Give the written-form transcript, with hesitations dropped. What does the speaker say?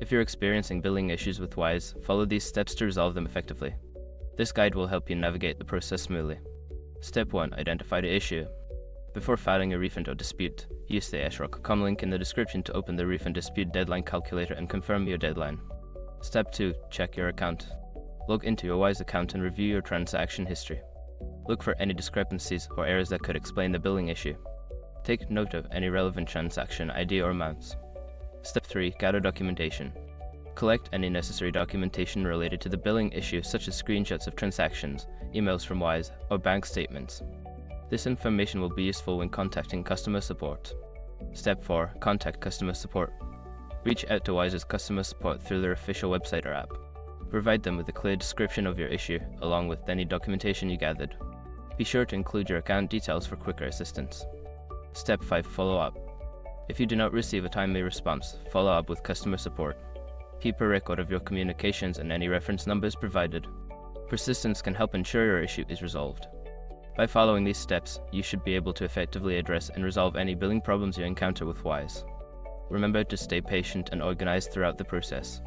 If you're experiencing billing issues with Wise, follow these steps to resolve them effectively. This guide will help you navigate the process smoothly. Step 1. Identify the issue. Before filing a refund or dispute, use the srock.com link in the description to open the refund dispute deadline calculator and confirm your deadline. Step 2. Check your account. Log into your Wise account and review your transaction history. Look for any discrepancies or errors that could explain the billing issue. Take note of any relevant transaction ID or amounts. Step 3. Gather documentation. Collect any necessary documentation related to the billing issue, such as screenshots of transactions, emails from Wise, or bank statements. This information will be useful when contacting customer support. Step 4. Contact customer support. Reach out to Wise's customer support through their official website or app. Provide them with a clear description of your issue, along with any documentation you gathered. Be sure to include your account details for quicker assistance. Step 5. Follow up. If you do not receive a timely response, follow up with customer support. Keep a record of your communications and any reference numbers provided. Persistence can help ensure your issue is resolved. By following these steps, you should be able to effectively address and resolve any billing problems you encounter with Wise. Remember to stay patient and organized throughout the process.